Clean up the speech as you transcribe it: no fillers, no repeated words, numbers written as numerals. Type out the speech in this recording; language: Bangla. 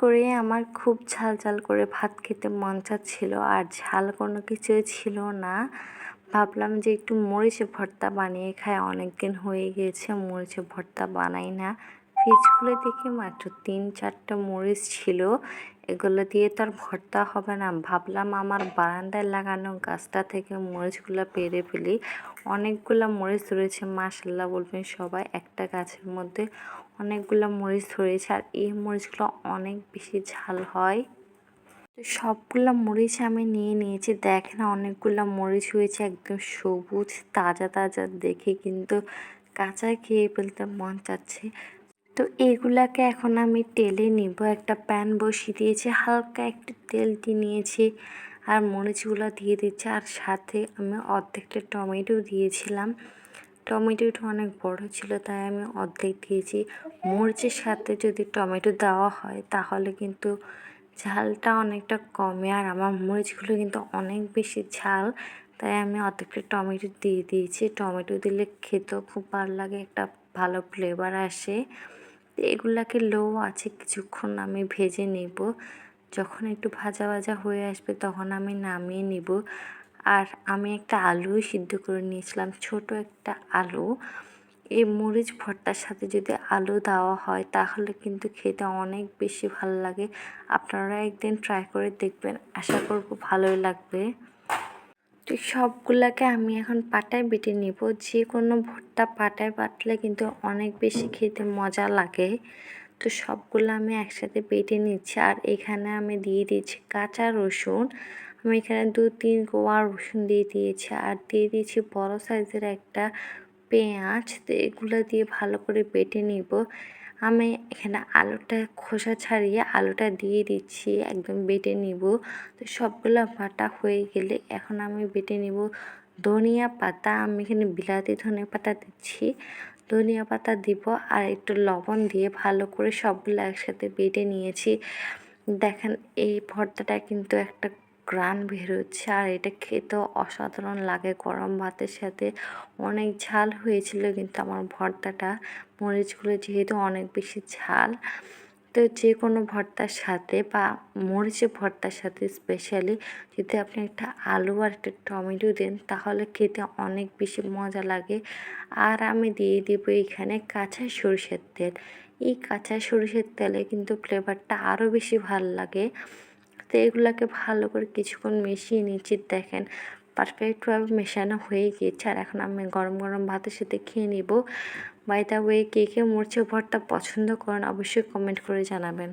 করে আমার খুব ঝাল ঝাল করে ভাত খেতে মন চাচ্ছিল, আর ঝাল কোনো কিছুই ছিল না। ভাবলাম যে একটু মরিচে ভর্তা বানিয়ে খাই, অনেক দিন হয়ে গিয়েছে মরিচে ভর্তা বানাই না। ফ্রিজ খুলে দেখি মাত্র 3-4টা মরিচ ছিল, এগুলো দিয়ে তো আর ভর্তা হবে না। ভাবলাম আমার বারান্দায় লাগানো গাছটা থেকে মরিচগুলো পেড়ে ফেলি। অনেকগুলো মরিচ ধরেছে, মাশাল্লাহ বলবেন সবাই, একটা গাছের মধ্যে অনেকগুলো মরিচ ধরেছে, আর এই মরিচগুলো অনেক বেশি ঝাল হয়। তো সবগুলো মরিচ আমি নিয়ে নিয়েছি। দেখেন অনেকগুলো মরিচ হয়েছে, একদম সবুজ তাজা তাজা, দেখে কিন্তু কাঁচা খেয়ে ফেলতে মন চাচ্ছে। তো এগুলাকে এখন আমি তেলে নিব। একটা প্যান বসিয়ে দিয়েছি, হালকা একটু তেল দিয়ে নিয়েছি, আর মরিচগুলো দিয়ে দিচ্ছি। আর সাথে আমি অর্ধেকটা টমেটো দিয়েছিলাম। টমেটোটা অনেক বড় ছিল তাই আমি অর্ধেক দিয়েছি। মরিচের সাথে যদি টমেটো দেওয়া হয় তাহলে কিন্তু ঝালটা অনেকটা কমে, আর আমার মরিচগুলো কিন্তু অনেক বেশি ঝাল, তাই আমি অর্ধেকটা টমেটো দিয়ে দিয়েছি। টমেটো দিলে খেতেও খুব ভালো লাগে, একটা ভালো ফ্লেভার আসে। এগুলাকে লো আছে কিছুক্ষণ আমি ভেজে নেব। যখন একটু ভাজা ভাজা হয়ে আসবে তখন আমি নামিয়ে নিব। আর আমি একটা আলু সিদ্ধ করে নিয়েছিলাম, ছোট একটা আলু। এই মরিচ ভর্তার সাথে যদি আলু দেওয়া হয় তাহলে কিন্তু খেতে অনেক বেশি ভালো লাগে। আপনারা একদিন ট্রাই করে দেখবেন, আশা করব ভালোই লাগবে। তো সবগুলাকে আমি এখন পাটায় বেটে নিব। যে কোনো ভর্তা পাটায় বাটলে কিন্তু অনেক বেশি খেতে মজা লাগে। তো সবগুলো আমি একসাথে বেটে নিচ্ছি, আর এখানে আমি দিয়ে দিয়েছি কাঁচা রসুন। আমি এখানে 2-3 কোয়া রসুন দিয়ে দিয়েছি, আর দিয়ে দিয়েছি বড় সাইজের একটা পেঁয়াজ। তো এগুলো দিয়ে ভালো করে বেটে নিব। আমি এখানে আলুটা খোসা ছাড়িয়ে আলুটা দিয়ে দিচ্ছি, একদম বেটে নিব। তো সবগুলো বাটা হয়ে গেলে এখন আমি বেটে নিব ধনিয়া পাতা। আমি এখানে বিলাতি ধনিয়া পাতা দিচ্ছি, ধনিয়া পাতা দিব, আর একটু লবণ দিয়ে ভালো করে সবগুলো একসাথে বেটে নিয়েছি। দেখেন এই ভর্তাটা কিন্তু একটা গ্রান বেরোচ্ছে, আর এটা খেতেও অসাধারণ লাগে গরম ভাতের সাথে। অনেক ঝাল হয়েছিল কিন্তু আমার ভর্তাটা, মরিচগুলো যেহেতু অনেক বেশি ঝাল। তো যে কোনো ভর্তার সাথে বা মরিচের ভর্তার সাথে স্পেশালি যদি আপনি একটা আলু আর একটা টমেটো দেন তাহলে খেতে অনেক বেশি মজা লাগে। আর আমি দিয়ে দেবো এখানে কাঁচা সরষের তেল। এই কাঁচা সরষের তেলে কিন্তু ফ্লেভারটা আরও বেশি ভালো লাগে। তো এগুলাকে ভালো করে কিছুক্ষণ মিশিয়ে নিচ্ছি। দেখেন পারফেক্টভাবে মেশানো হয়ে গিয়েছে, আর এখন আমি গরম গরম ভাতের সাথে খেয়ে নিব। বাই দ্য ওয়ে, কে কে মরিচের ভর্তা পছন্দ করেন অবশ্যই কমেন্ট করে জানাবেন।